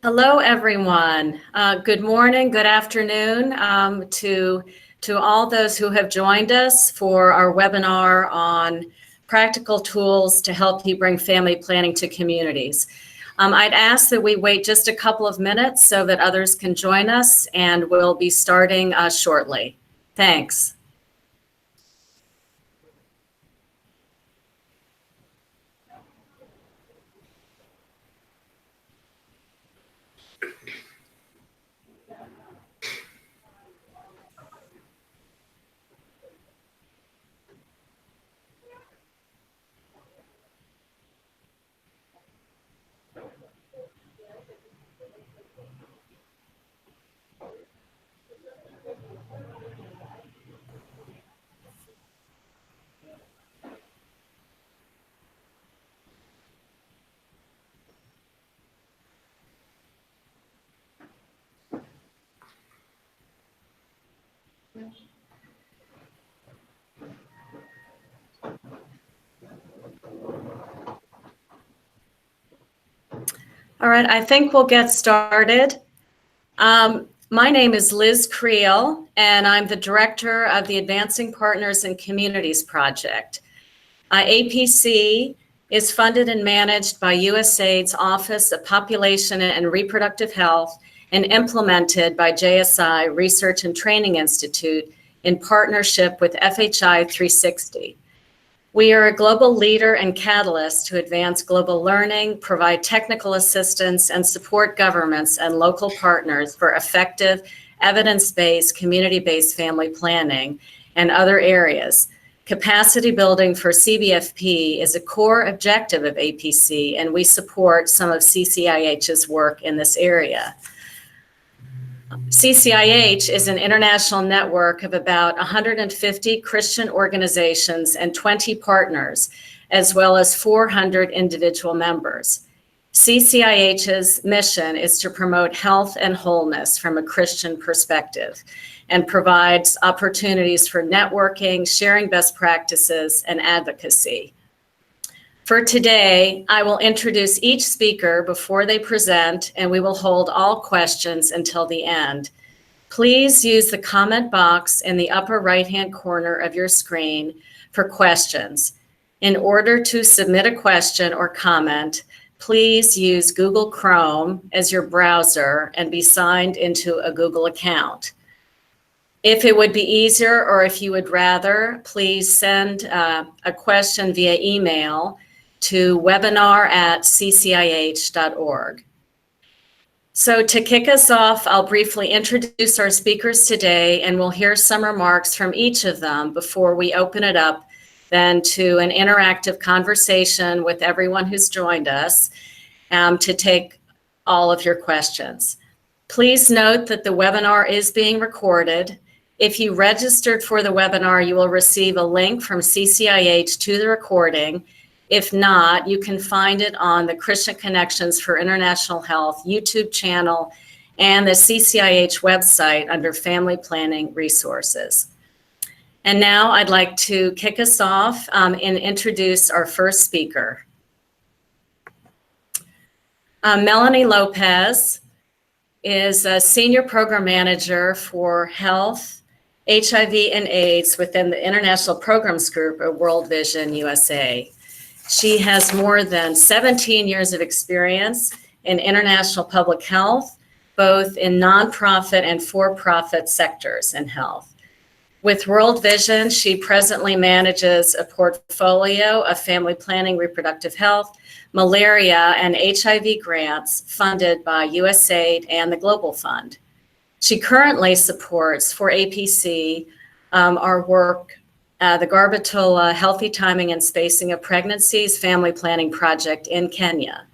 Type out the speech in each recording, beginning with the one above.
Hello, everyone. Good morning, good afternoon to all those who have joined us for our webinar on practical tools to help you bring family planning to communities. I'd ask that we wait just a couple of minutes so that others can join us, and we'll be starting shortly. Thanks. All right, I think we'll get started. My name is Liz Creel, and I'm the director of the Advancing Partners in Communities project. APC is funded and managed by USAID's Office of Population and Reproductive Health and implemented by JSI Research and Training Institute in partnership with FHI 360. We are a global leader and catalyst to advance global learning, provide technical assistance, and support governments and local partners for effective, evidence-based, community-based family planning and other areas. Capacity building for CBFP is a core objective of APC, and we support some of CCIH's work in this area. CCIH is an international network of about 150 Christian organizations and 20 partners, as well as 400 individual members. CCIH's mission is to promote health and wholeness from a Christian perspective and provides opportunities for networking, sharing best practices, and advocacy. For today, I will introduce each speaker before they present, and we will hold all questions until the end. Please use the comment box in the upper right-hand corner of your screen for questions. In order to submit a question or comment, please use Google Chrome as your browser and be signed into a Google account. If it would be easier, or if you would rather, please send a question via email to webinar@ccih.org. So to kick us off, I'll briefly introduce our speakers today, and we'll hear some remarks from each of them before we open it up then to an interactive conversation with everyone who's joined us to take all of your questions. Please note that the webinar is being recorded. If you registered for the webinar, you will receive a link from CCIH to the recording. If not, you can find it on the Christian Connections for International Health YouTube channel and the CCIH website under Family Planning Resources. And now I'd like to kick us off and introduce our first speaker. Melanie Lopez is a Senior Program Manager for Health, HIV, and AIDS within the International Programs Group at World Vision USA. She has more than 17 years of experience in international public health, both in nonprofit and for-profit sectors in health. With World Vision, she presently manages a portfolio of family planning, reproductive health, malaria, and HIV grants funded by USAID and the Global Fund. She currently supports for APC our work the Garbatola Healthy Timing and Spacing of Pregnancies Family Planning Project in Kenya.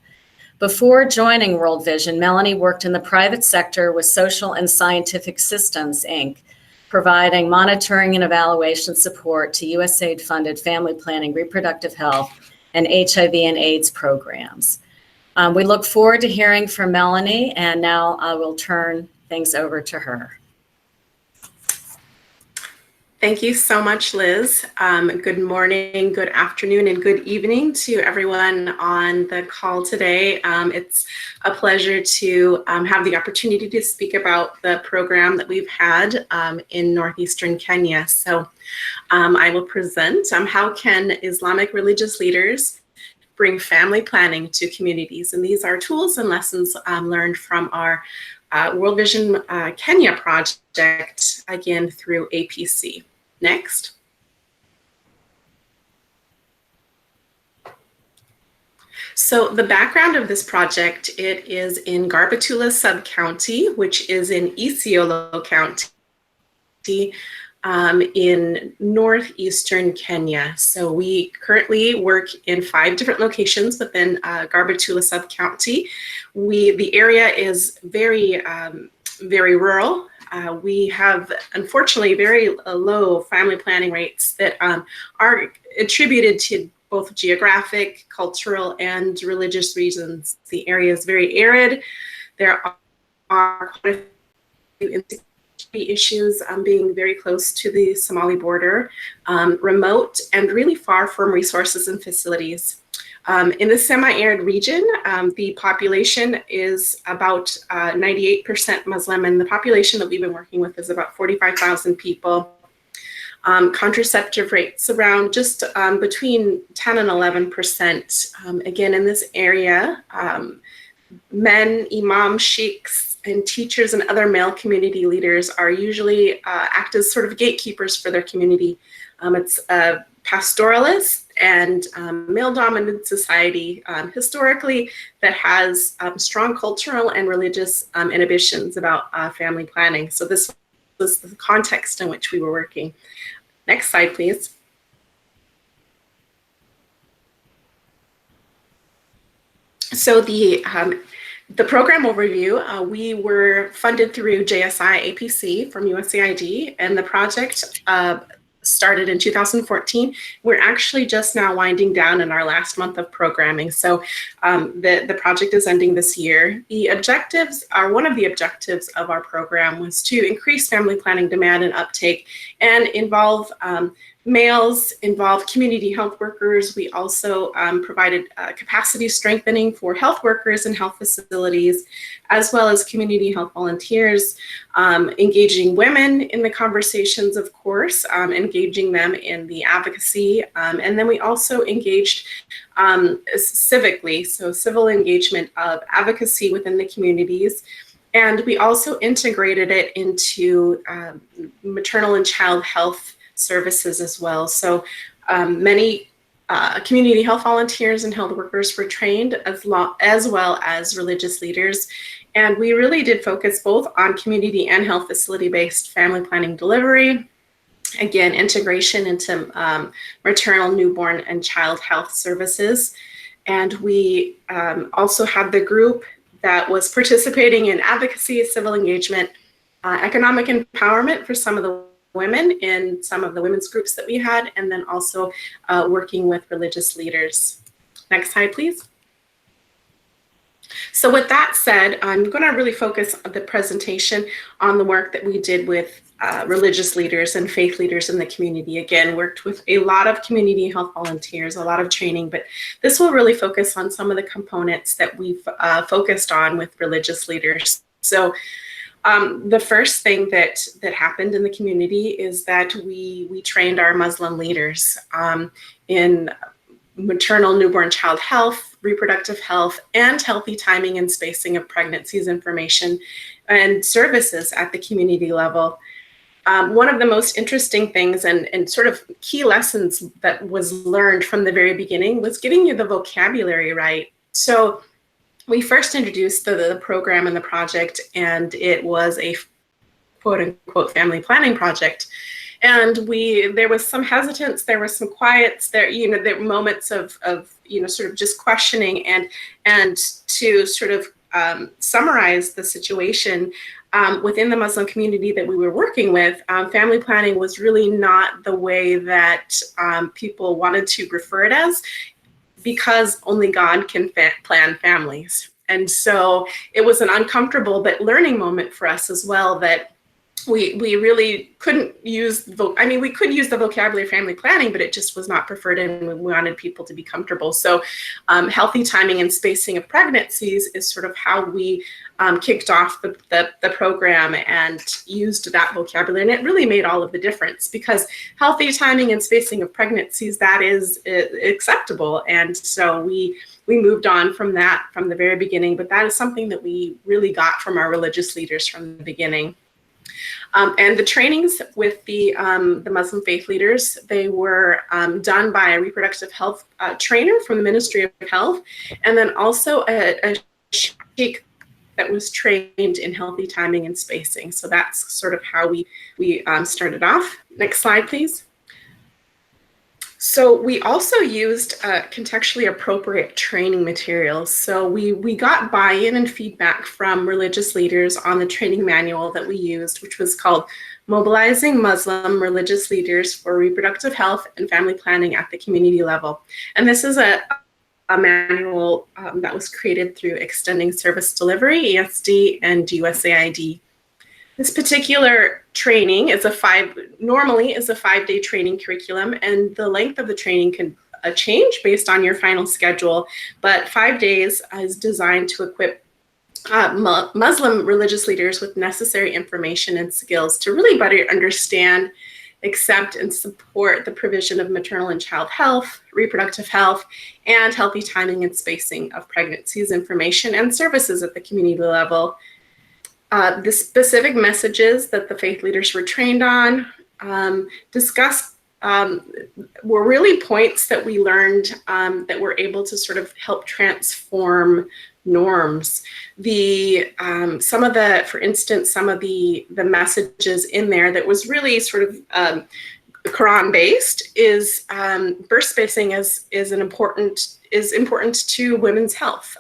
Before joining World Vision, Melanie worked in the private sector with Social and Scientific Systems, Inc., providing monitoring and evaluation support to USAID-funded family planning, reproductive health, and HIV and AIDS programs. We look forward to hearing from Melanie, and now I will turn things over to her. Thank you so much, Liz. Good morning, good afternoon, and good evening to everyone on the call today. It's a pleasure to have the opportunity to speak about the program that we've had in northeastern Kenya. So I will present how can Islamic religious leaders bring family planning to communities. And these are tools and lessons learned from our World Vision Kenya project, again, through APC. Next. So the background of this project, it is in Garbatula sub-county, which is in Isiolo County, in northeastern Kenya. So we currently work in 5 different locations within Garbatula sub-county. The area is very, very rural. We have, unfortunately, very low family planning rates that are attributed to both geographic, cultural, and religious reasons. The area is very arid. There are quite a few insecurity issues, being very close to the Somali border, remote, and really far from resources and facilities. In the semi-arid region, the population is about 98% Muslim, and the population that we've been working with is about 45,000 people. Contraceptive rates around just between 10 and 11%. Again, in this area, men, imams, sheikhs, and teachers and other male community leaders are usually act as sort of gatekeepers for their community. It's a pastoralist and male-dominant society historically that has strong cultural and religious inhibitions about family planning. So this was the context in which we were working. Next slide, please. So the program overview, we were funded through JSI APC from USAID, and the project started in 2014. We're actually just now winding down in our last month of programming. So the project is ending this year. The objectives are, one of the objectives of our program was to increase family planning demand and uptake and involve males, involve community health workers. We also provided capacity strengthening for health workers and health facilities, as well as community health volunteers, engaging women in the conversations, of course, engaging them in the advocacy. And then we also engaged civically, so civil engagement of advocacy within the communities. And we also integrated it into maternal and child health services as well. So many community health volunteers and health workers were trained, as well as religious leaders. And we really did focus both on community and health facility-based family planning delivery. Again, integration into maternal, newborn, and child health services. And we also had the group that was participating in advocacy, civil engagement, economic empowerment for some of the women in some of the women's groups that we had, and then also working with religious leaders. Next slide, please. So with that said, I'm going to really focus the presentation on the work that we did with religious leaders and faith leaders in the community. Again, worked with a lot of community health volunteers, a lot of training, but this will really focus on some of the components that we've focused on with religious leaders. So the first thing that happened in the community is that we trained our Muslim leaders in maternal, newborn, child health, reproductive health, and healthy timing and spacing of pregnancies information and services at the community level. One of the most interesting things and sort of key lessons that was learned from the very beginning was getting you the vocabulary right. So we first introduced the program and the project, and it was a quote unquote family planning project. And there was some hesitance, there was some quiets, there were moments of sort of just questioning, and to sort of summarize the situation within the Muslim community that we were working with, family planning was really not the way that people wanted to refer it as, because only God can plan families. And so it was an uncomfortable but learning moment for us as well, that we really couldn't use, we could use the vocabulary family planning, but it just was not preferred, and we wanted people to be comfortable. So healthy timing and spacing of pregnancies is sort of how we kicked off the program and used that vocabulary. And it really made all of the difference, because healthy timing and spacing of pregnancies, that is acceptable. And so we moved on from that from the very beginning, but that is something that we really got from our religious leaders from the beginning. And the trainings with the Muslim faith leaders, they were done by a reproductive health trainer from the Ministry of Health, and then also a sheikh that was trained in healthy timing and spacing. So that's sort of how we started off. Next slide, please. So we also used contextually appropriate training materials. So we got buy-in and feedback from religious leaders on the training manual that we used, which was called Mobilizing Muslim Religious Leaders for Reproductive Health and Family Planning at the Community Level. And this is a manual that was created through Extending Service Delivery, ESD, and USAID. This particular training is normally is a 5-day training curriculum, and the length of the training can change based on your final schedule, but 5 days is designed to equip Muslim religious leaders with necessary information and skills to really better understand, accept, and support the provision of maternal and child health, reproductive health, and healthy timing and spacing of pregnancies, information, and services at the community level. The specific messages that the faith leaders were trained on discussed were really points that we learned that were able to sort of help transform norms. For instance, some of the messages in there that was really sort of Quran based is birth spacing is important to women's health.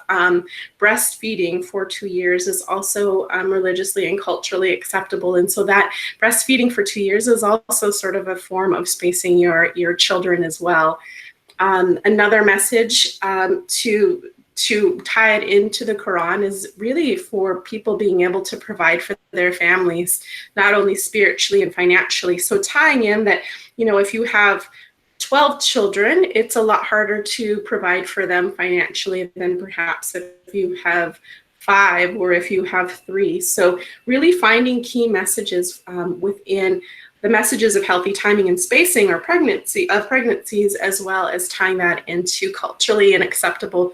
Breastfeeding for 2 years is also religiously and culturally acceptable, and so that breastfeeding for 2 years is also sort of a form of spacing your children as well. Another message to tie it into the Quran is really for people being able to provide for their families, not only spiritually and financially. So tying in that, if you have 12 children, it's a lot harder to provide for them financially than perhaps if you have 5 or if you have 3. So really finding key messages within the messages of healthy timing and spacing or pregnancies, as well as tying that into culturally and acceptable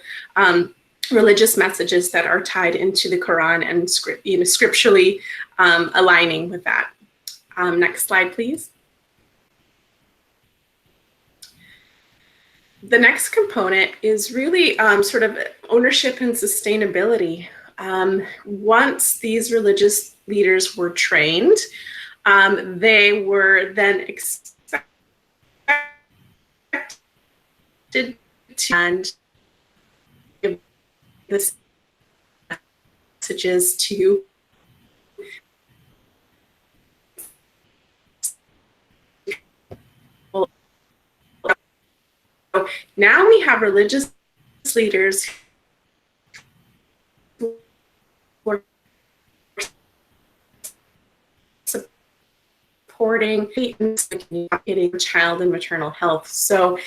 religious messages that are tied into the Quran and scripturally aligning with that. Next slide, please. The next component is really sort of ownership and sustainability. Once these religious leaders were trained, they were then expected to give the messages to people. Now we have religious leaders who are supporting child and maternal health. So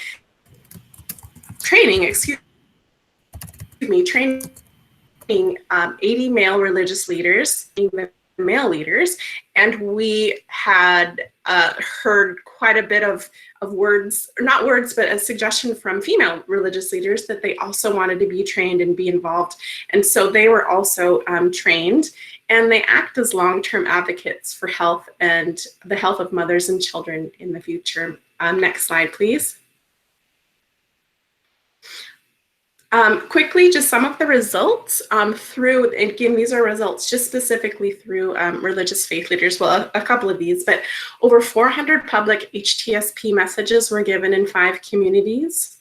training 80 male religious leaders, male leaders, and we had heard quite a bit of words, not words, but a suggestion from female religious leaders that they also wanted to be trained and be involved. And so they were also trained, and they act as long-term advocates for health and the health of mothers and children in the future. Next slide, please. Quickly, just some of the results through, again, these are results just specifically through religious faith leaders, well, a couple of these, but over 400 public HTSP messages were given in 5 communities.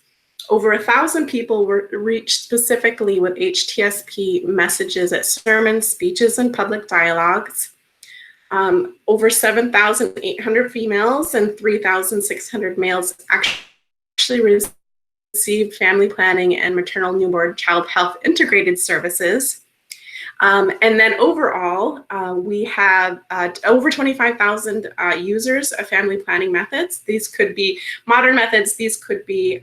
Over 1,000 people were reached specifically with HTSP messages at sermons, speeches, and public dialogues. Over 7,800 females and 3,600 males actually received family planning and maternal newborn child health integrated services. And then overall, we have over 25,000 users of family planning methods. These could be modern methods, these could be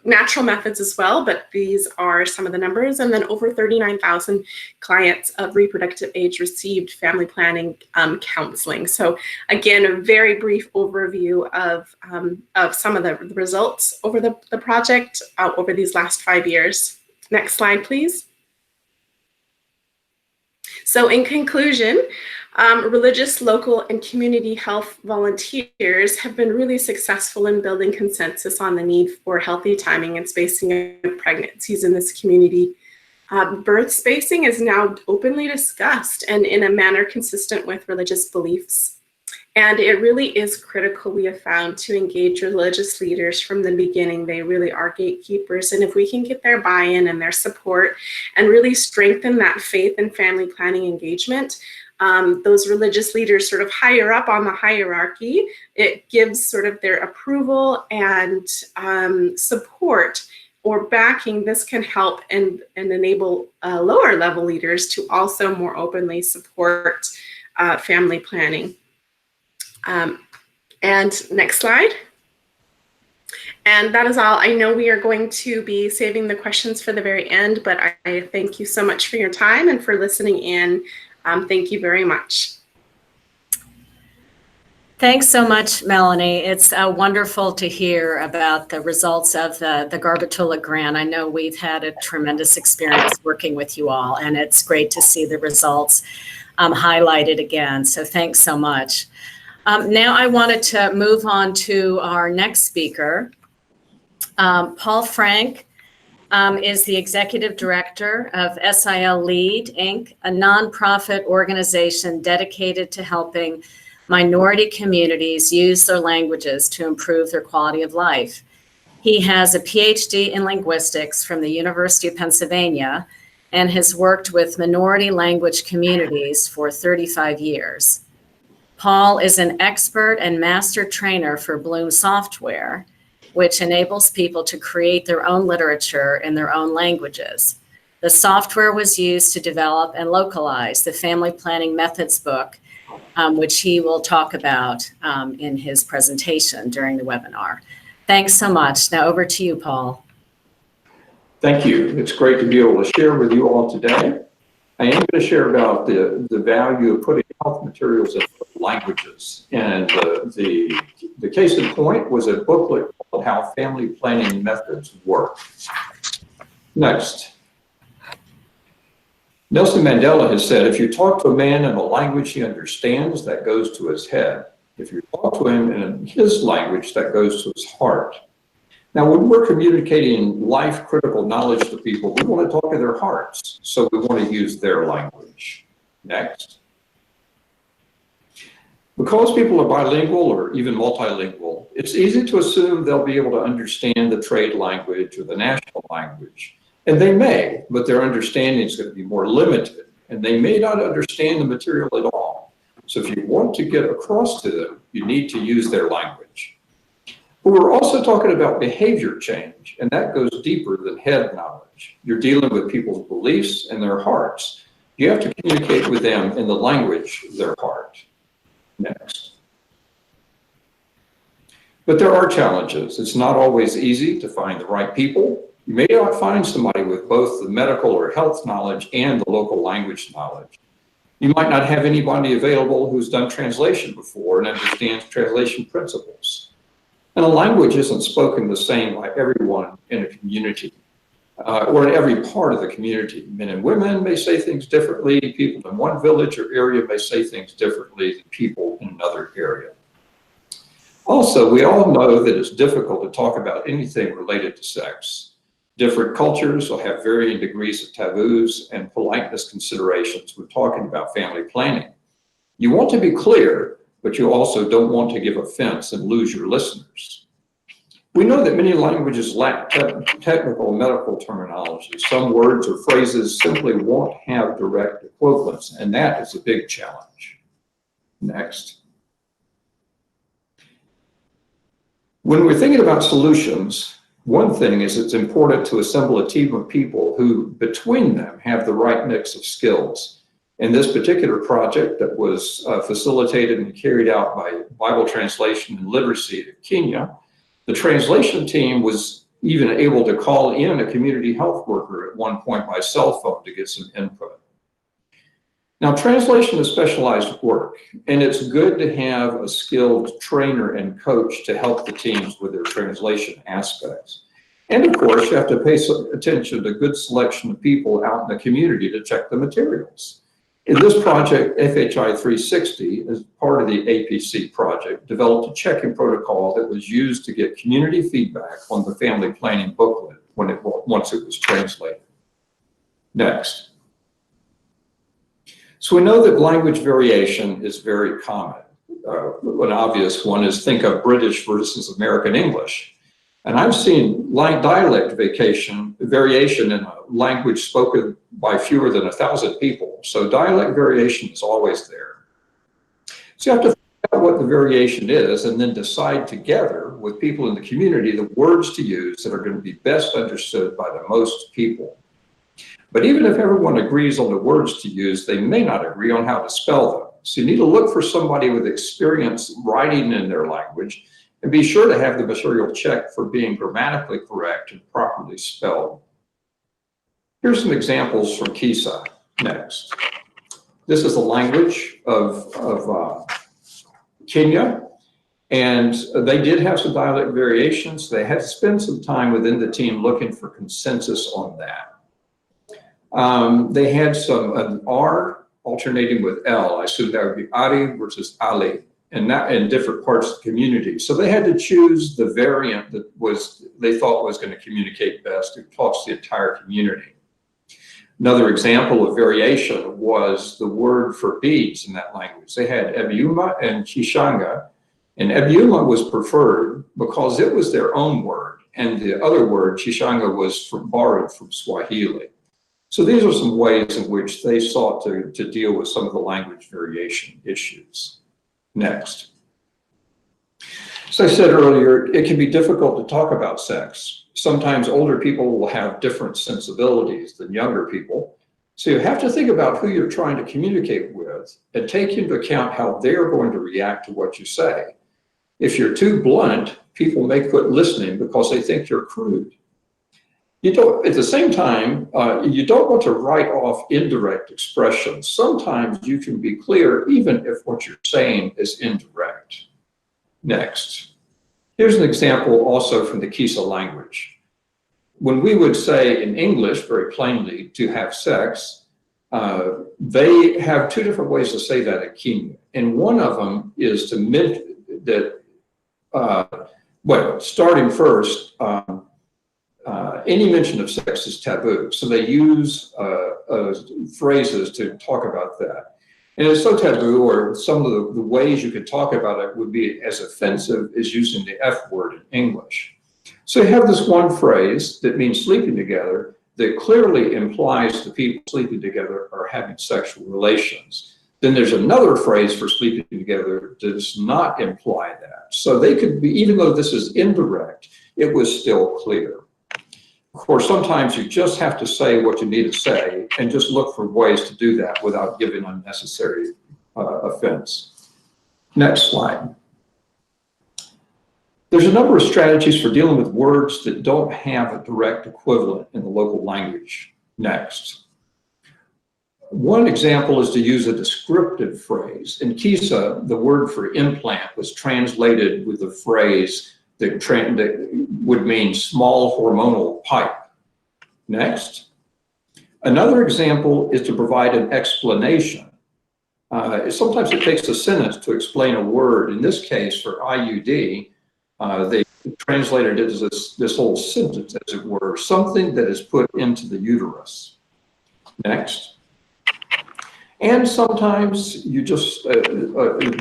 natural methods as well, but these are some of the numbers. And then over 39,000 clients of reproductive age received family planning counseling. So again, a very brief overview of some of the results over the project over these last 5 years. Next slide, please. So in conclusion, religious, local, and community health volunteers have been really successful in building consensus on the need for healthy timing and spacing of pregnancies in this community. Birth spacing is now openly discussed and in a manner consistent with religious beliefs. And it really is critical, we have found, to engage religious leaders from the beginning. They really are gatekeepers. And if we can get their buy-in and their support and really strengthen that faith and family planning engagement, those religious leaders sort of higher up on the hierarchy, it gives sort of their approval and support or backing. This can help and enable lower level leaders to also more openly support family planning. And next slide. And that is all. I know we are going to be saving the questions for the very end, but I thank you so much for your time and for listening in. Thank you very much. Thanks so much, Melanie. It's wonderful to hear about the results of the Garbatula grant. I know we've had a tremendous experience working with you all, and it's great to see the results highlighted again. So thanks so much. Now I wanted to move on to our next speaker. Paul Frank is the Executive Director of SIL Lead, Inc., a nonprofit organization dedicated to helping minority communities use their languages to improve their quality of life. He has a PhD in linguistics from the University of Pennsylvania and has worked with minority language communities for 35 years. Paul is an expert and master trainer for Bloom software, which enables people to create their own literature in their own languages. The software was used to develop and localize the Family Planning Methods book, which he will talk about in his presentation during the webinar. Thanks so much. Now over to you, Paul. Thank you. It's great to be able to share with you all today. I am going to share about the value of putting health materials in languages. And the case in point was a booklet called How Family Planning Methods Work. Next. Nelson Mandela has said, if you talk to a man in a language he understands, that goes to his head. If you talk to him in his language, that goes to his heart. Now, when we're communicating life-critical knowledge to people, we want to talk to their hearts, so we want to use their language. Next. Because people are bilingual or even multilingual, it's easy to assume they'll be able to understand the trade language or the national language. And they may, but their understanding is going to be more limited, and they may not understand the material at all. So if you want to get across to them, you need to use their language. But we're also talking about behavior change, and that goes deeper than head knowledge. You're dealing with people's beliefs and their hearts. You have to communicate with them in the language of their heart. Next. But there are challenges. It's not always easy to find the right people. You may not find somebody with both the medical or health knowledge and the local language knowledge. You might not have anybody available who's done translation before and understands translation principles. And a language isn't spoken the same by everyone in a community or in every part of the community. Men and women may say things differently. People in one village or area may say things differently than people in another area. Also, we all know that it's difficult to talk about anything related to sex. Different cultures will have varying degrees of taboos and politeness considerations when talking about family planning. You want to be clear, but you also don't want to give offense and lose your listeners. We know that many languages lack technical medical terminology. Some words or phrases simply won't have direct equivalents, and that is a big challenge. Next. When we're thinking about solutions, One thing is it's important to assemble a team of people who, between them, have the right mix of skills. In this particular project that was facilitated and carried out by Bible Translation and Literacy of Kenya, the translation team was even able to call in a community health worker at one point by cell phone to get some input. Now, translation is specialized work, and it's good to have a skilled trainer and coach to help the teams with their translation aspects. And of course, you have to pay some attention to good selection of people out in the community to check the materials. In this project, FHI 360, as part of the APC project, developed a checking protocol that was used to get community feedback on the family planning booklet once it was translated. Next. So we know that language variation is very common. An obvious one is think of British versus American English. And I've seen dialect variation in a language spoken by fewer than 1,000 people. So dialect variation is always there. So you have to figure out what the variation is and then decide together with people in the community the words to use that are going to be best understood by the most people. But even if everyone agrees on the words to use, they may not agree on how to spell them. So you need to look for somebody with experience writing in their language and be sure to have the material checked for being grammatically correct and properly spelled. Here's some examples from Kisa. Next. This is the language of Kenya, and they did have some dialect variations. They had to spend some time within the team looking for consensus on that. They had an R alternating with L. I assume that would be Ari versus Ali, and that in different parts of the community. So they had to choose the variant that they thought was going to communicate best across the entire community. Another example of variation was the word for beads in that language. They had Ebyuma and Chishanga, and Ebyuma was preferred because it was their own word, and the other word, Chishanga, was borrowed from Swahili. So these are some ways in which they sought to deal with some of the language variation issues. Next. As I said earlier, it can be difficult to talk about sex. Sometimes older people will have different sensibilities than younger people. So you have to think about who you're trying to communicate with and take into account how they're going to react to what you say. If you're too blunt, people may quit listening because they think you're crude. At the same time, you don't want to write off indirect expressions. Sometimes you can be clear even if what you're saying is indirect. Next. Here's an example also from the Kisa language. When we would say in English, very plainly, to have sex, they have two different ways to say that in Kenya. And one of them is to mention that, starting first, any mention of sex is taboo. So they use phrases to talk about that. And it's so taboo, or some of the ways you could talk about it would be as offensive as using the F word in English. So you have this one phrase that means sleeping together that clearly implies the people sleeping together are having sexual relations. Then there's another phrase for sleeping together that does not imply that. So they could be, even though this is indirect, it was still clear. Of course, sometimes you just have to say what you need to say and just look for ways to do that without giving unnecessary offense. Next slide. There's a number of strategies for dealing with words that don't have a direct equivalent in the local language. Next. One example is to use a descriptive phrase. In Kisa, the word for implant was translated with the phrase that would mean small hormonal pipe. Next. Another example is to provide an explanation. Sometimes it takes a sentence to explain a word. In this case, for IUD, they translated it as this whole sentence, as it were, something that is put into the uterus. Next. And sometimes you just,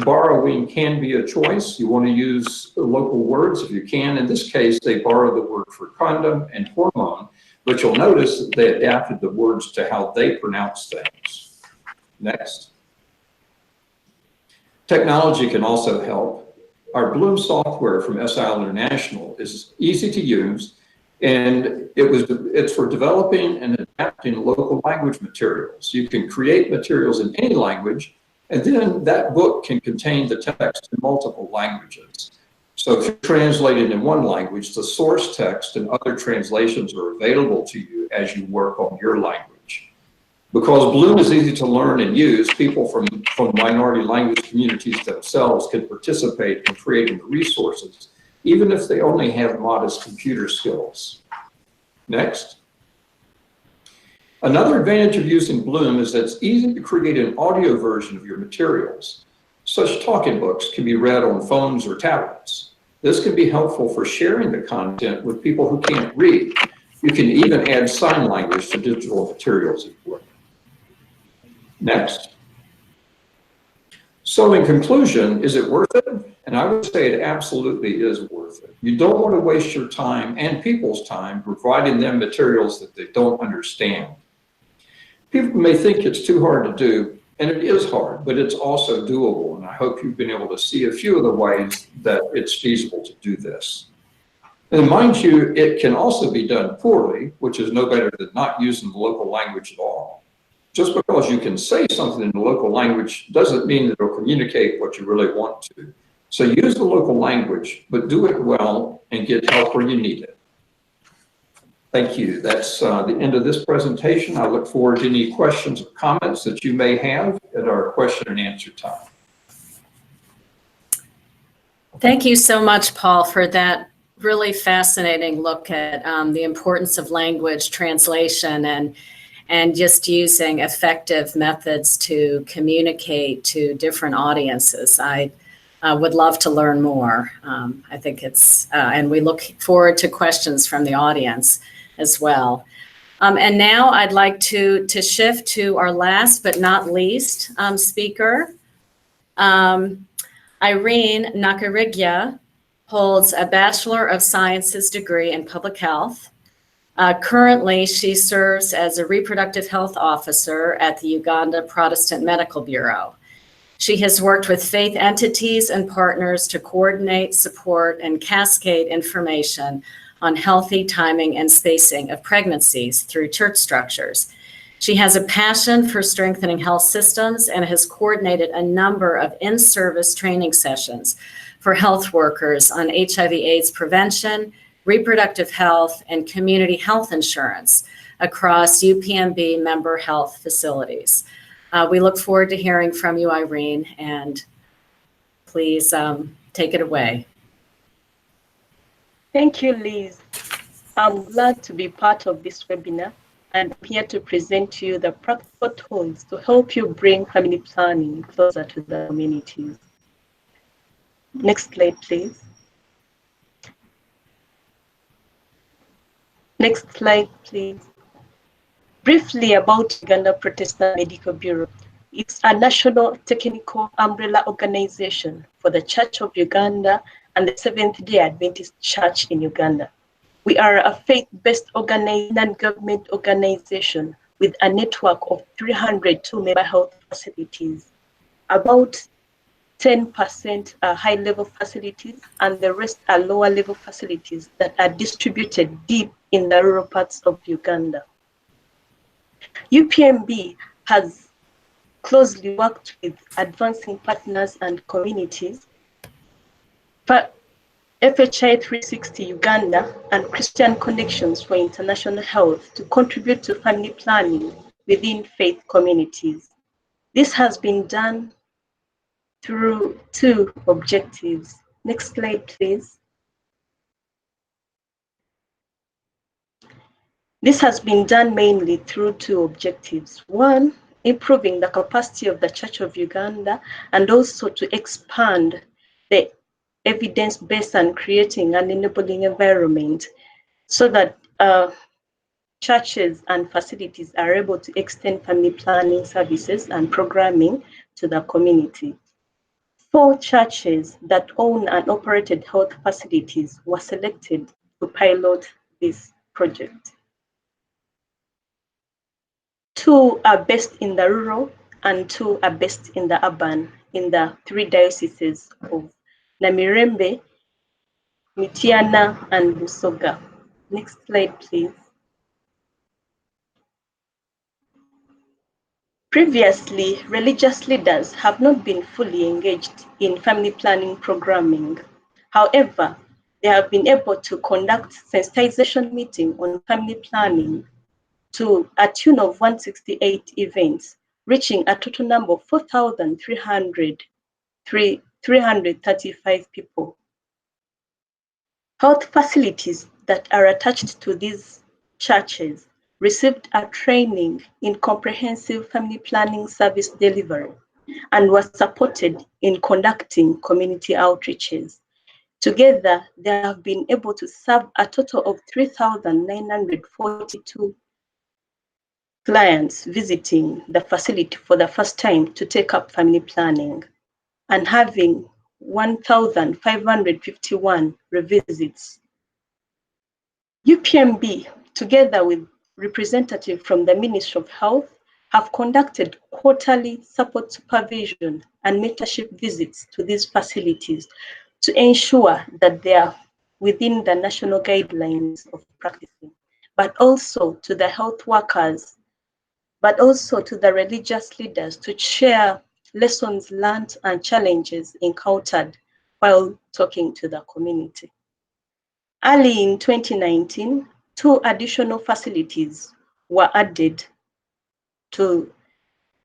borrowing can be a choice. You want to use local words if you can. In this case, they borrowed the word for condom and hormone, but you'll notice that they adapted the words to how they pronounce things. Next. Technology can also help. Our Bloom software from SIL International is easy to use, And it's for developing and adapting local language materials. You can create materials in any language, and then that book can contain the text in multiple languages. So if you're translated in one language, the source text and other translations are available to you as you work on your language. Because Bloom is easy to learn and use, people from minority language communities themselves can participate in creating the resources, even if they only have modest computer skills. Next. Another advantage of using Bloom is that it's easy to create an audio version of your materials. Such talking books can be read on phones or tablets. This can be helpful for sharing the content with people who can't read. You can even add sign language to digital materials if you want. Next. So in conclusion, is it worth it? And I would say it absolutely is worth it. You don't want to waste your time and people's time providing them materials that they don't understand. People may think it's too hard to do, and it is hard, but it's also doable. And I hope you've been able to see a few of the ways that it's feasible to do this. And mind you, it can also be done poorly, which is no better than not using the local language at all. Just because you can say something in the local language doesn't mean that it'll communicate what you really want to. So use the local language, but do it well and get help where you need it. Thank you. That's the end of this presentation. I look forward to any questions or comments that you may have at our question and answer time. Thank you so much, Paul, for that really fascinating look at the importance of language translation and just using effective methods to communicate to different audiences. I would love to learn more. I think it's, and we look forward to questions from the audience as well. And now I'd like to shift to our last but not least speaker. Irene Nakiriggya holds a Bachelor of Sciences degree in Public Health. Currently, she serves as a reproductive health officer at the Uganda Protestant Medical Bureau. She has worked with faith entities and partners to coordinate, support, and cascade information on healthy timing and spacing of pregnancies through church structures. She has a passion for strengthening health systems and has coordinated a number of in-service training sessions for health workers on HIV/AIDS prevention, reproductive health, and community health insurance across UPMB member health facilities. We look forward to hearing from you, Irene, and please take it away. Thank you, Liz. I'm glad to be part of this webinar, and I'm here to present to you the practical tools to help you bring family planning closer to the communities. Next slide, please. Next slide, please. Briefly about Uganda Protestant Medical Bureau. It's a national technical umbrella organization for the Church of Uganda and the Seventh-day Adventist Church in Uganda. We are a faith-based non-government organization with a network of 302 member health facilities. About 10% are high-level facilities, and the rest are lower-level facilities that are distributed deep in the rural parts of Uganda. UPMB has closely worked with advancing partners and communities, FHI 360 Uganda and Christian Connections for International Health to contribute to family planning within faith communities. This has been done through two objectives. Next slide, please. This has been done mainly through two objectives. One, improving the capacity of the Church of Uganda, and also to expand the evidence-based and creating an enabling environment so that churches and facilities are able to extend family planning services and programming to the community. 4 churches that own and operated health facilities were selected to pilot this project. 2 are based in the rural and 2 are based in the urban, in the 3 dioceses of Namirembe, Mityana, and Busoga. Next slide, please. Previously, religious leaders have not been fully engaged in family planning programming. However, they have been able to conduct sensitization meetings on family planning to a tune of 168 events, reaching a total number of 4,335 people. Health facilities that are attached to these churches received a training in comprehensive family planning service delivery and were supported in conducting community outreaches. Together, they have been able to serve a total of 3,942 clients visiting the facility for the first time to take up family planning and having 1,551 revisits. UPMB, together with representatives from the Ministry of Health, have conducted quarterly support supervision and mentorship visits to these facilities to ensure that they are within the national guidelines of practicing, but also to the health workers, but also to the religious leaders to share lessons learned and challenges encountered while talking to the community. Early in 2019, 2 additional facilities were added to,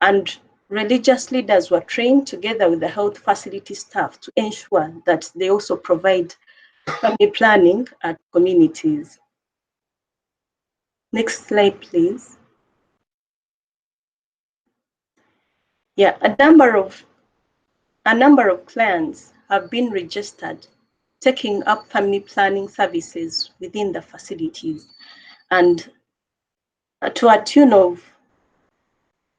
and religious leaders were trained together with the health facility staff to ensure that they also provide family planning at communities. Next slide, please. Yeah, a number of clients have been registered taking up family planning services within the facilities, and to a tune of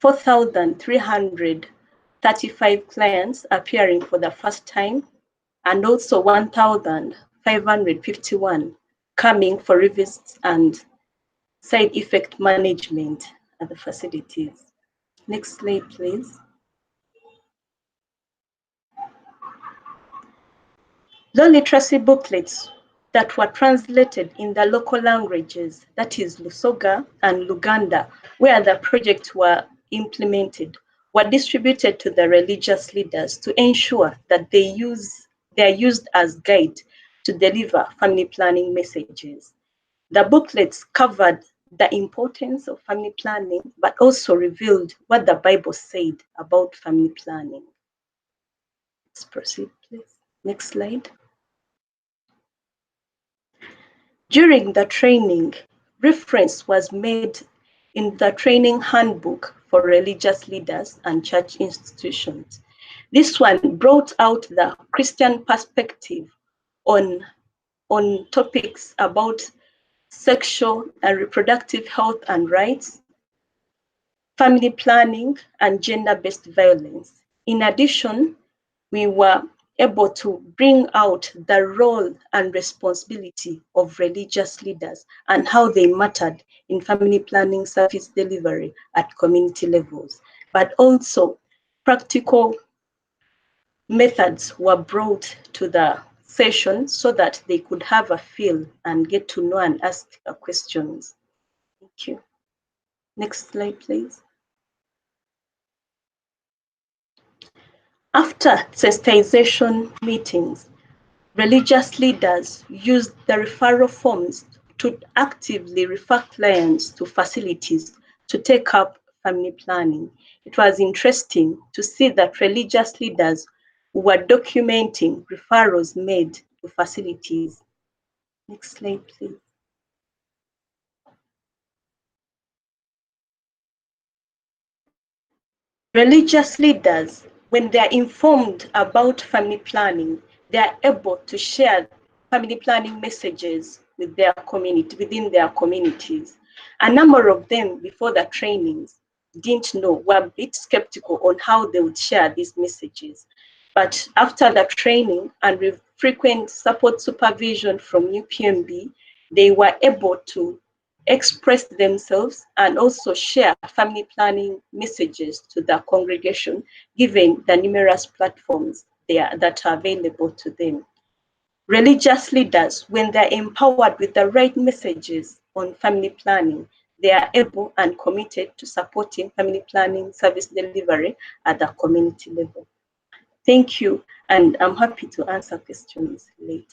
4,335 clients appearing for the first time, and also 1,551 coming for revisits and side effect management at the facilities. Next slide, please. Low literacy booklets that were translated in the local languages, that is Lusoga and Luganda, where the projects were implemented, were distributed to the religious leaders to ensure that they are used as guide to deliver family planning messages. The booklets covered the importance of family planning, but also revealed what the Bible said about family planning. Let's proceed, please. Next slide. During the training, reference was made in the training handbook for religious leaders and church institutions. This one brought out the Christian perspective on topics about sexual and reproductive health and rights, family planning, and gender-based violence. In addition, we were able to bring out the role and responsibility of religious leaders and how they mattered in family planning service delivery at community levels. But also, practical methods were brought to the session so that they could have a feel and get to know and ask questions. Thank you. Next slide, please. After sensitization meetings, religious leaders used the referral forms to actively refer clients to facilities to take up family planning. It was interesting to see that religious leaders were documenting referrals made to facilities. Next slide, please. Religious leaders, when they are informed about family planning, they are able to share family planning messages with their community, within their communities. A number of them before the trainings didn't know, were a bit skeptical on how they would share these messages. But after the training and with frequent support supervision from UPMB, they were able to express themselves and also share family planning messages to the congregation, given the numerous platforms that are available to them. Religious leaders, when they're empowered with the right messages on family planning, they are able and committed to supporting family planning service delivery at the community level. Thank you, and I'm happy to answer questions later.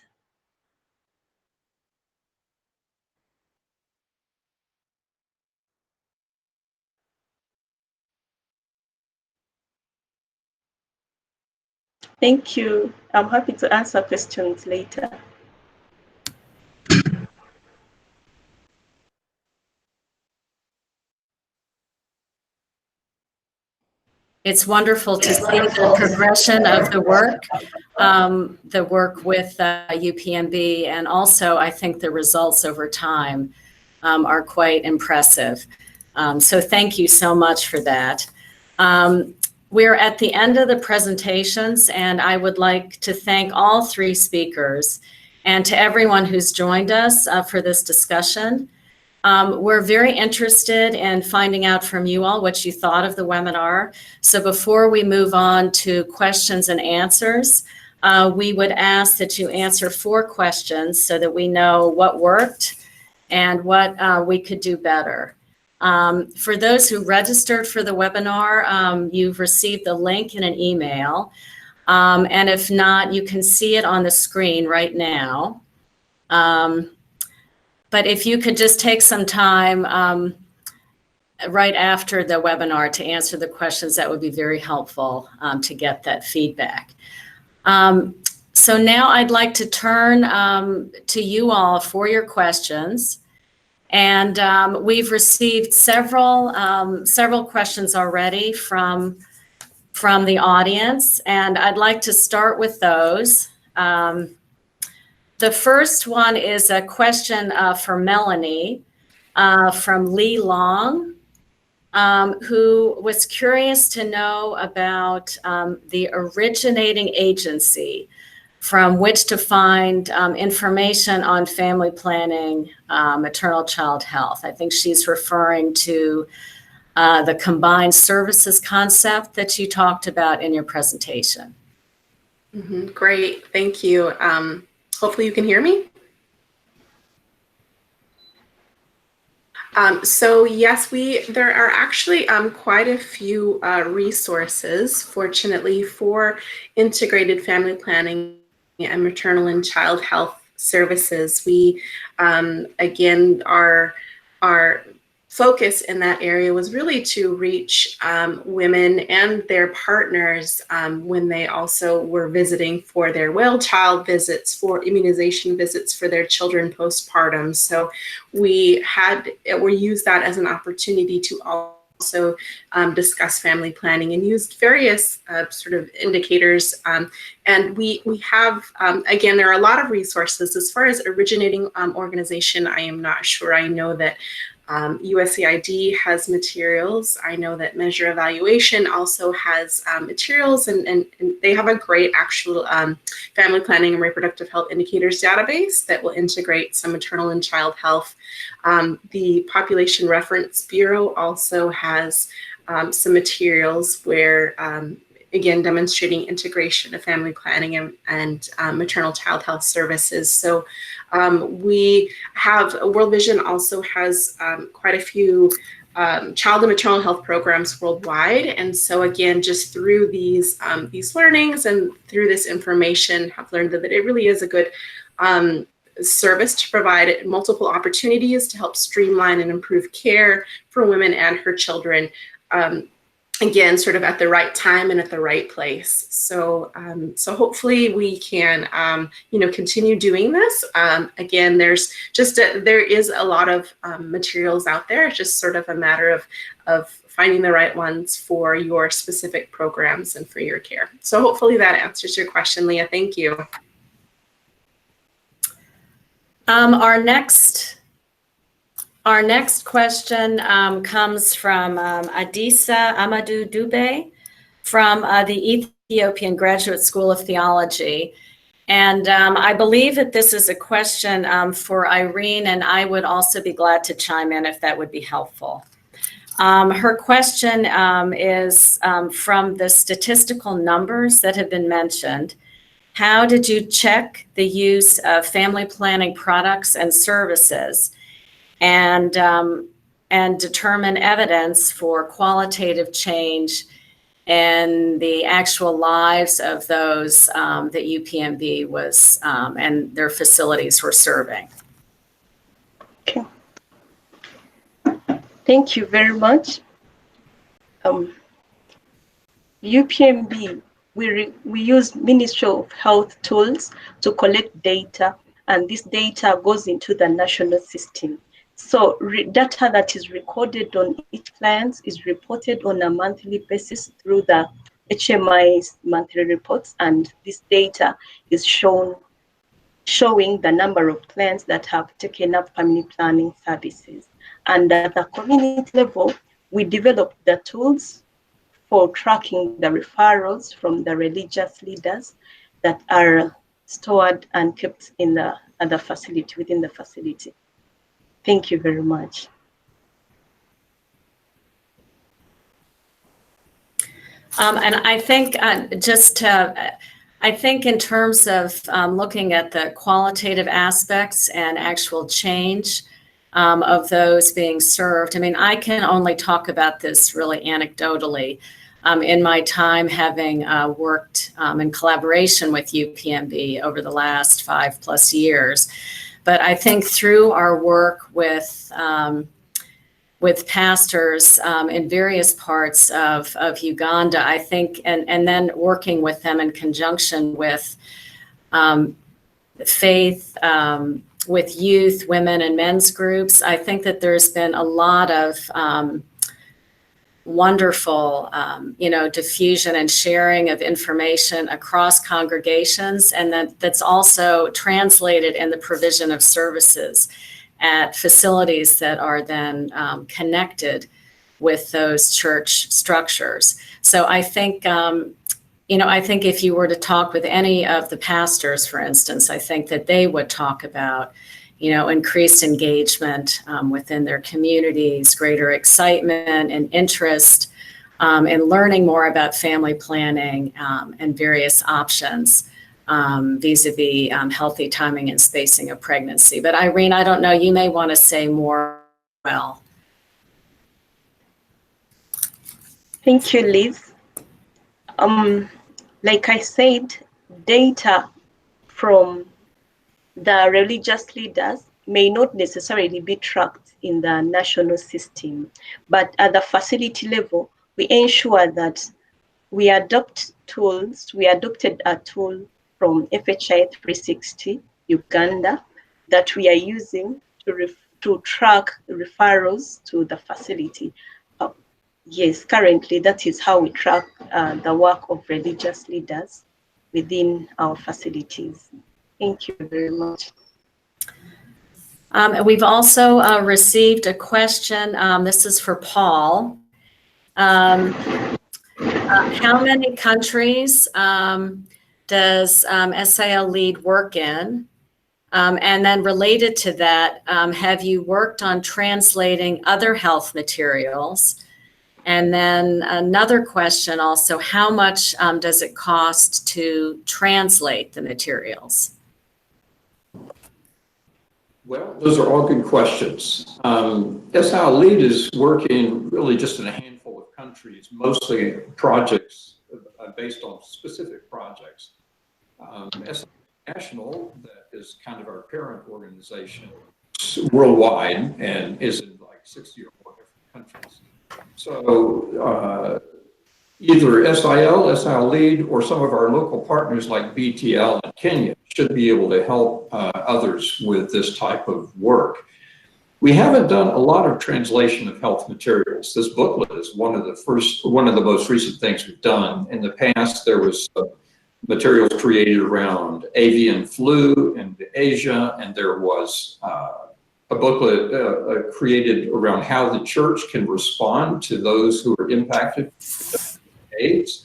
Thank you. I'm happy to answer questions later. It's wonderful to see the progression of the work with UPMB, and also I think the results over time are quite impressive. So thank you so much for that. We're at the end of the presentations, and I would like to thank all three speakers and to everyone who's joined us for this discussion. We're very interested in finding out from you all what you thought of the webinar. So before we move on to questions and answers, we would ask that you answer 4 questions so that we know what worked and what we could do better. For those who registered for the webinar, you've received the link in an email. And if not, you can see it on the screen right now. But if you could just take some time right after the webinar to answer the questions, that would be very helpful to get that feedback. So now I'd like to turn to you all for your questions. And we've received several questions already from the audience, and I'd like to start with those. The first one is a question for Melanie from Lee Long, who was curious to know about the originating agency from which to find information on family planning, maternal child health. I think she's referring to the combined services concept that you talked about in your presentation. Mm-hmm. Great, thank you. Hopefully you can hear me. So yes, there are actually quite a few resources, fortunately, for integrated family planning and maternal and child health services. We, again, our focus in that area was really to reach women and their partners when they also were visiting for their well child visits, for immunization visits for their children postpartum. So we used that as an opportunity to also discuss family planning and used various sort of indicators. And we have, again, there are a lot of resources. As far as originating organization, I am not sure. I know that USAID has materials. I know that Measure Evaluation also has materials, and they have a great actual family planning and reproductive health indicators database that will integrate some maternal and child health. The Population Reference Bureau also has some materials where, again, demonstrating integration of family planning and maternal child health services. So we have, World Vision also has quite a few child and maternal health programs worldwide. And so again, just through these learnings and through this information, have learned that it really is a good service to provide multiple opportunities to help streamline and improve care for women and her children. Again, sort of at the right time and at the right place. So, so hopefully we can, continue doing this. Again, there is a lot of materials out there. It's just sort of a matter of finding the right ones for your specific programs and for your care. So hopefully that answers your question, Leah. Thank you. Our next question comes from Adisa Amadou Dube from the Ethiopian Graduate School of Theology. And I believe that this is a question for Irene, and I would also be glad to chime in if that would be helpful. Her question is from the statistical numbers that have been mentioned. How did you check the use of family planning products and services and determine evidence for qualitative change in the actual lives of those that UPMB was and their facilities were serving? Okay. Thank you very much. UPMB, we use Ministry of Health tools to collect data, and this data goes into the national system. So data that is recorded on each client is reported on a monthly basis through the HMI's monthly reports, and this data is showing the number of clients that have taken up family planning services. And at the community level, we developed the tools for tracking the referrals from the religious leaders that are stored and kept in the other facility, within the facility. Thank you very much. And I think I think in terms of looking at the qualitative aspects and actual change of those being served, I mean, I can only talk about this really anecdotally. In my time having worked in collaboration with UPMB over the last 5+ years. But I think through our work with pastors in various parts of Uganda, I think, and then working with them in conjunction with faith, with youth, women, and men's groups, I think that there's been a lot of wonderful, diffusion and sharing of information across congregations, and that's also translated in the provision of services at facilities that are then connected with those church structures. So I think, I think if you were to talk with any of the pastors, for instance, I think that they would talk about increased engagement within their communities, greater excitement and interest in learning more about family planning and various options vis-a-vis healthy timing and spacing of pregnancy. But Irene, I don't know, you may want to say more. Well, thank you, Liz. Like I said, data from the religious leaders may not necessarily be tracked in the national system, but at the facility level, we ensure that we adopt tools. We adopted a tool from FHI 360 Uganda that we are using to track referrals to the facility. Yes, currently that is how we track the work of religious leaders within our facilities. Thank you very much. We've also received a question. This is for Paul. How many countries does SIL Lead work in? And then related to that, have you worked on translating other health materials? And then another question also, how much does it cost to translate the materials? Well, those are all good questions. SIL Lead is working really just in a handful of countries, mostly projects based on specific projects. SIL National, that is kind of our parent organization, worldwide and is in like 60 or more different countries. So either SIL Lead, or some of our local partners like BTL in Kenya should be able to help others with this type of work. We haven't done a lot of translation of health materials. This booklet is one of the most recent things we've done. In the past, there was materials created around avian flu in Asia, and there was a booklet created around how the church can respond to those who are impacted with AIDS.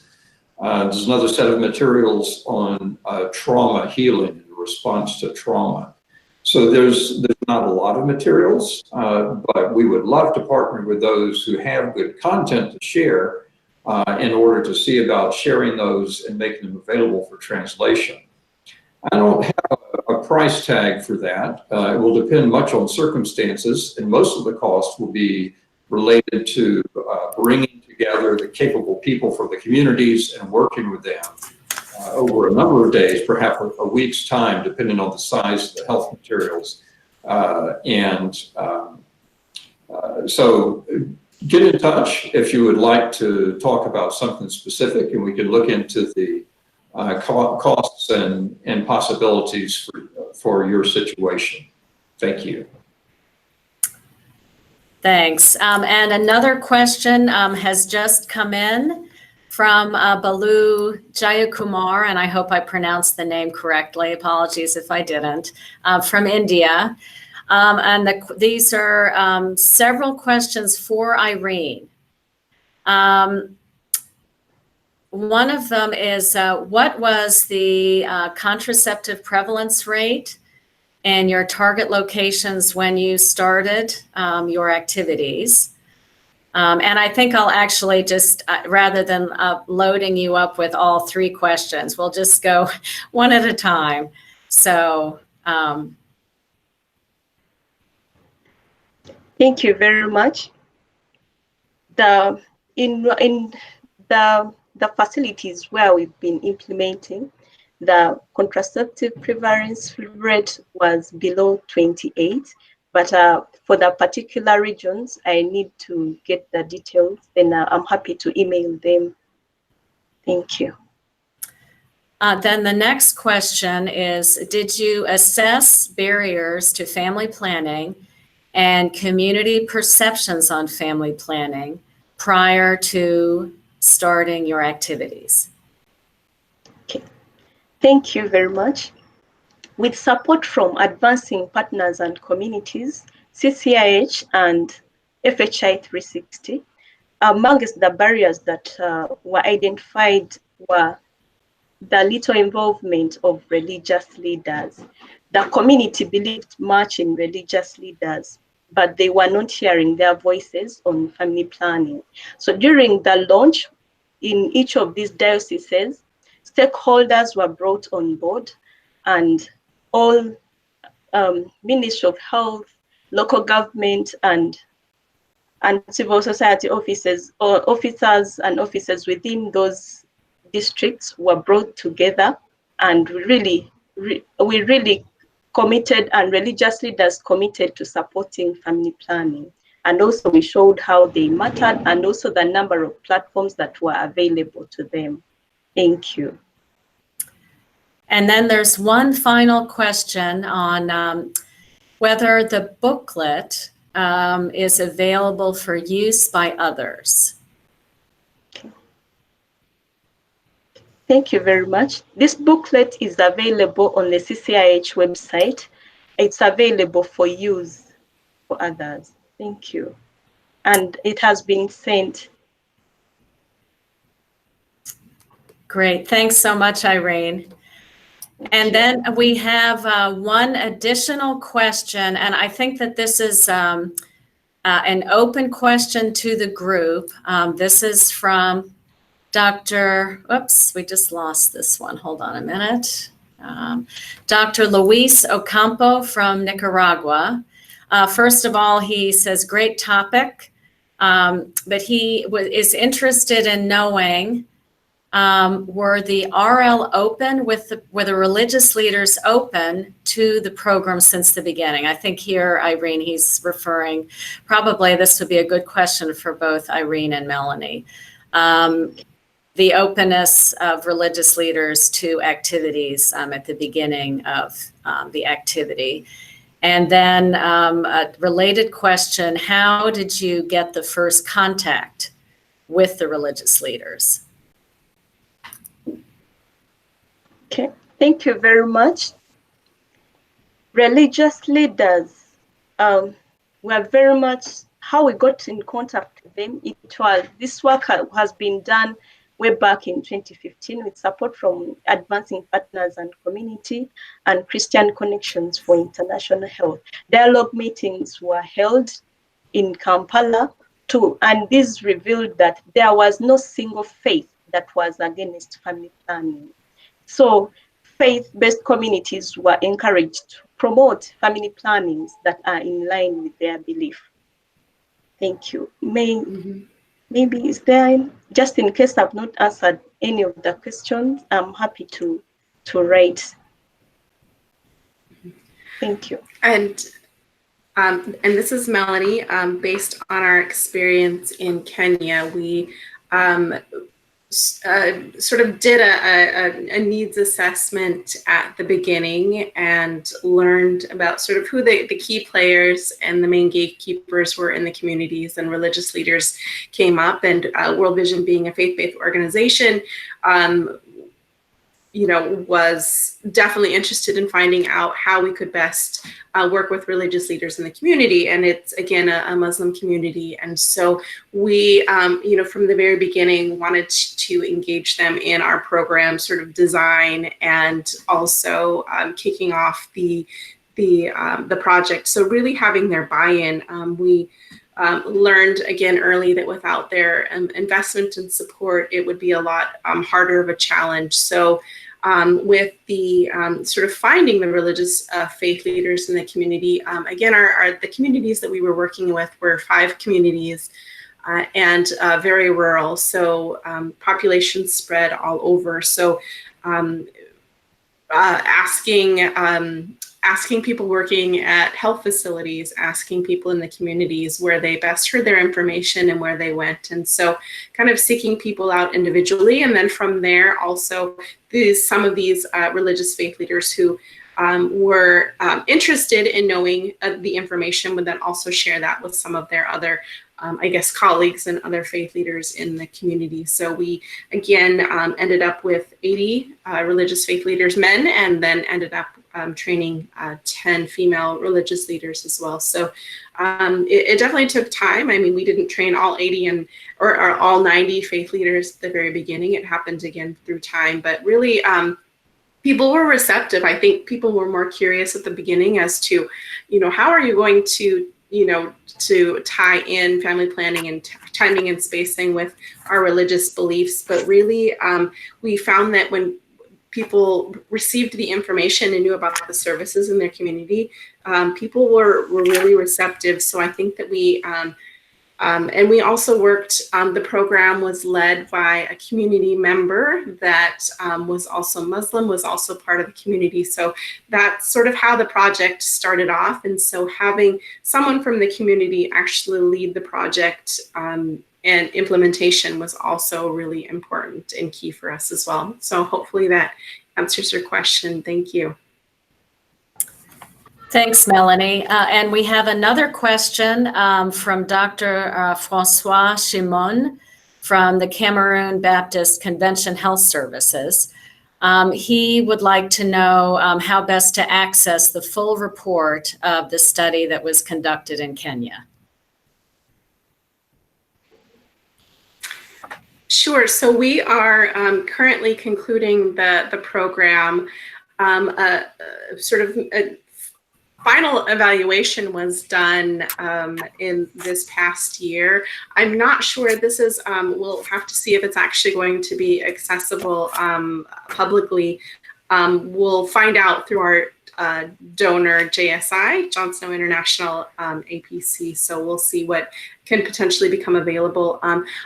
There's another set of materials on trauma healing and response to trauma. So there's not a lot of materials, but we would love to partner with those who have good content to share in order to see about sharing those and making them available for translation. I don't have a price tag for that. It will depend much on circumstances, and most of the cost will be related to bringing together the capable people from the communities and working with them over a number of days, perhaps a week's time, depending on the size of the health materials. So get in touch if you would like to talk about something specific, and we can look into the costs and possibilities for your situation. Thank you. Thanks. And another question has just come in from Balu Jayakumar, and I hope I pronounced the name correctly. Apologies if I didn't, from India. These are several questions for Irene. One of them is, what was the contraceptive prevalence rate in your target locations when you started your activities? And I think I'll actually just, rather than loading you up with all three questions, we'll just go one at a time. So. Thank you very much. The facilities where we've been implementing, the contraceptive prevalence rate was below 28, but for the particular regions, I need to get the details, then I'm happy to email them. Thank you. Then the next question is, did you assess barriers to family planning and community perceptions on family planning prior to starting your activities? Okay, thank you very much. With support from advancing partners and communities, CCIH and FHI 360, amongst the barriers that were identified were the little involvement of religious leaders. The community believed much in religious leaders, but they were not hearing their voices on family planning. So during the launch in each of these dioceses, stakeholders were brought on board, and all Ministry of Health, local government, and civil society officers and officers within those districts were brought together, and we really committed, and religious leaders committed to supporting family planning. And also we showed how they mattered, and also the number of platforms that were available to them. Thank you. And then there's one final question on whether the booklet is available for use by others. Okay. Thank you very much. This booklet is available on the CCIH website. It's available for use for others. Thank you. And it has been sent. Great. Thanks so much, Irene. And then we have one additional question, and I think that this is an open question to the group. This is from Dr. Oops, we just lost this one. Hold on a minute. Dr. Luis Ocampo from Nicaragua. First of all, he says, great topic, but he is interested in knowing, were the RL open were the religious leaders open to the program since the beginning? I think here, Irene, he's referring, probably this would be a good question for both Irene and Melanie. The openness of religious leaders to activities at the beginning of the activity. And then a related question, how did you get the first contact with the religious leaders? Okay, thank you very much. Religious leaders were very much how we got in contact with them. This work has been done way back in 2015 with support from advancing partners and community and Christian Connections for International Health. Dialogue meetings were held in Kampala too, and this revealed that there was no single faith that was against family planning. So faith-based communities were encouraged to promote family plannings that are in line with their belief. Thank you. Maybe is there, just in case I've not answered any of the questions, I'm happy to write. Thank you. And this is Melanie. Based on our experience in Kenya, we sort of did a needs assessment at the beginning and learned about sort of who the key players and the main gatekeepers were in the communities, and religious leaders came up. And World Vision, being a faith-based organization, was definitely interested in finding out how we could best work with religious leaders in the community. And it's, again, a Muslim community. And so we, from the very beginning, wanted to engage them in our program sort of design, and also kicking off the project. So really having their buy-in. We learned, again, early that without their investment and support, it would be a lot harder of a challenge. So with the sort of finding the religious faith leaders in the community, again, the communities that we were working with were 5 communities and very rural, so population spread all over. So asking people working at health facilities, asking people in the communities where they best heard their information and where they went. And so kind of seeking people out individually. And then from there, also some of these religious faith leaders who were interested in knowing the information would then also share that with some of their other colleagues and other faith leaders in the community. So we, again, ended up with 80 religious faith leaders, men, and then ended up training 10 female religious leaders as well. So it definitely took time. I mean, we didn't train all 80 or all 90 faith leaders at the very beginning. It happened again through time, but really, people were receptive. I think people were more curious at the beginning as to, how are you going to tie in family planning and timing and spacing with our religious beliefs. But really, we found that when people received the information and knew about the services in their community, people were really receptive. So I think that and we also worked, the program was led by a community member that was also Muslim, was also part of the community. So that's sort of how the project started off. And so having someone from the community actually lead the project and implementation was also really important and key for us as well. So hopefully that answers your question. Thank you. Thanks, Melanie. And we have another question from Dr. Francois Chimon from the Cameroon Baptist Convention Health Services. He would like to know how best to access the full report of the study that was conducted in Kenya. Sure. So we are currently concluding the program. Final evaluation was done in this past year. I'm not sure this is, we'll have to see if it's actually going to be accessible publicly. We'll find out through our donor JSI, John Snow International APC. So we'll see what can potentially become available.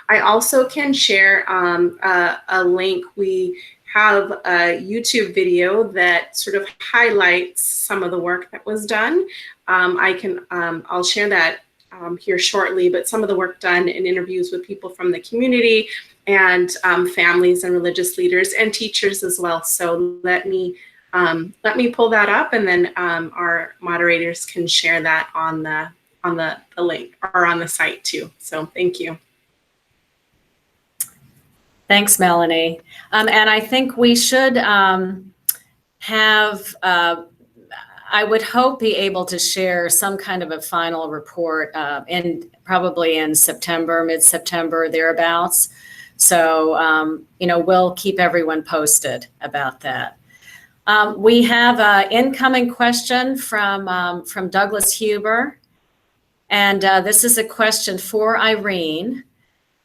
I also can share a link. We have a YouTube video that sort of highlights some of the work that was done. I'll share that here shortly, but some of the work done in interviews with people from the community and families and religious leaders and teachers as well. So let me pull that up, and then our moderators can share that on the link or on the site too. So thank you. Thanks, Melanie. And I think we should I would hope, be able to share some kind of a final report probably in September, mid-September, thereabouts. So, we'll keep everyone posted about that. We have an incoming question from Douglas Huber. And this is a question for Irene.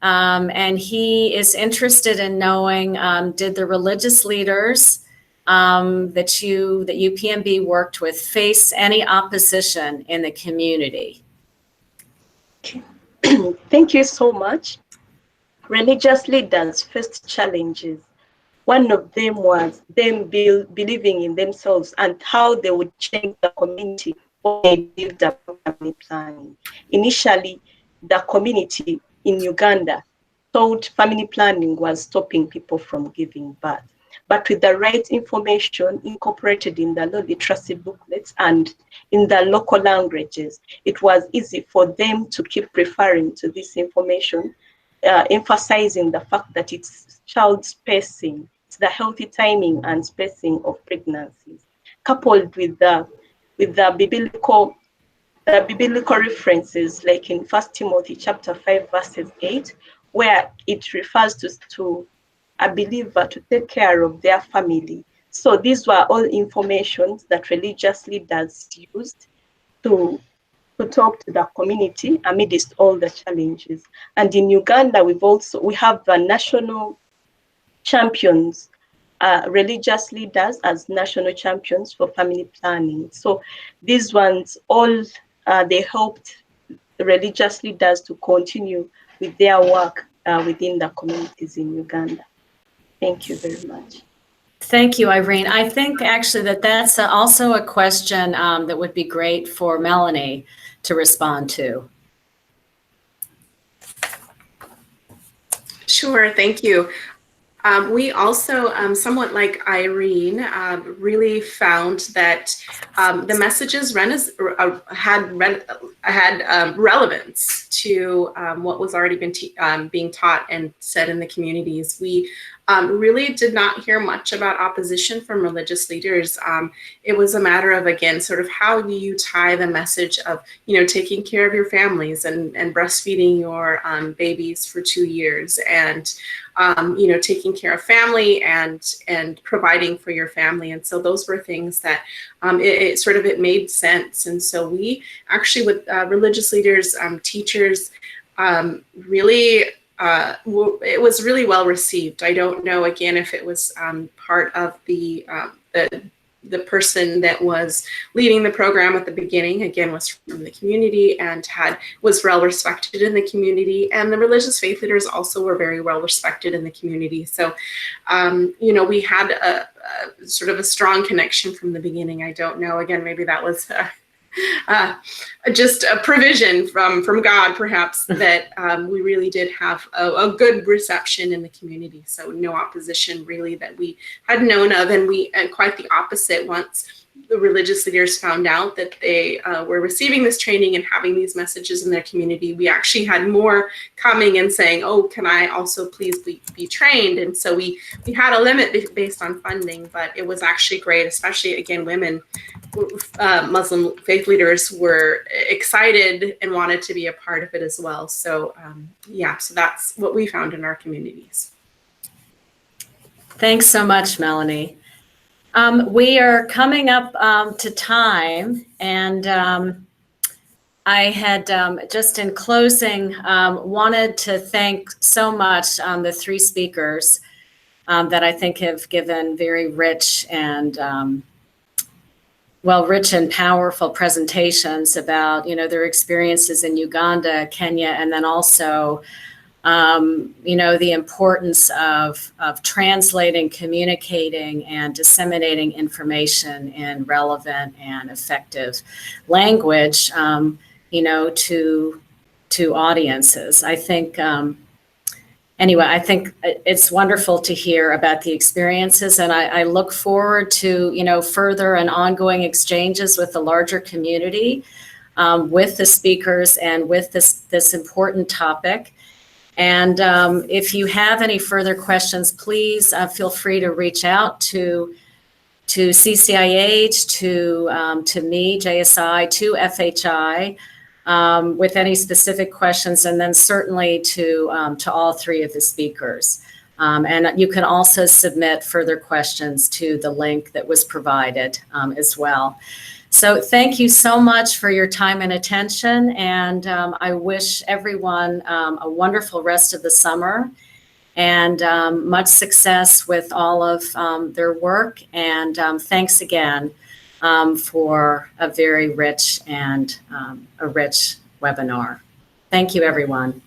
And he is interested in knowing, did the religious leaders that UPMB worked with face any opposition in the community? Thank you so much. Religious leaders faced challenges. One of them was them believing in themselves and how they would change the community when they build a family planning. Initially, the community in Uganda thought family planning was stopping people from giving birth. But with the right information incorporated in the low literacy booklets and in the local languages, it was easy for them to keep referring to this information, emphasizing the fact that it's child spacing, it's the healthy timing and spacing of pregnancies, coupled with the biblical references, like in 1 Timothy chapter 5, verses 8, where it refers to a believer to take care of their family. So these were all informations that religious leaders used to talk to the community amidst all the challenges. And in Uganda, we have national champions, religious leaders as national champions for family planning. So these ones all, they helped the religious leaders to continue with their work within the communities in Uganda. Thank you very much. Thank you, Irene. I think actually that's also a question that would be great for Melanie to respond to. Sure, thank you. We also, somewhat like Irene, really found that the messages had relevance to what was already being taught and said in the communities. We really did not hear much about opposition from religious leaders. It was a matter of, again, sort of how do you tie the message of, taking care of your families and breastfeeding your babies for 2 years, and taking care of family and providing for your family. And so those were things that it made sense. And so we actually, with religious leaders, teachers, really, it was really well received. I don't know, again, if it was part of the person that was leading the program at the beginning, again, was from the community and was well respected in the community. And the religious faith leaders also were very well respected in the community. So, we had a sort of a strong connection from the beginning. I don't know, again, maybe that was just a provision from God, perhaps, that we really did have a good reception in the community. So no opposition really that we had known of, and quite the opposite. Once the religious leaders found out that they were receiving this training and having these messages in their community, we actually had more coming and saying, oh, can I also please be trained? And so we had a limit based on funding, but it was actually great, especially, again, women. Muslim faith leaders were excited and wanted to be a part of it as well. So so that's what we found in our communities. Thanks so much, Melanie. We are coming up to time, and I had just in closing wanted to thank so much the three speakers that I think have given very rich and rich and powerful presentations about, their experiences in Uganda, Kenya, and then also, the importance of translating, communicating, and disseminating information in relevant and effective language, to audiences. I think, I think it's wonderful to hear about the experiences, and I look forward to, further and ongoing exchanges with the larger community, with the speakers and with this important topic. And if you have any further questions, please feel free to reach out to CCIH, to me, JSI, to FHI, with any specific questions, and then certainly to all three of the speakers. And you can also submit further questions to the link that was provided as well. So thank you so much for your time and attention, and I wish everyone a wonderful rest of the summer. and much success with all of their work. And thanks again for a very rich and a rich webinar. Thank you, everyone.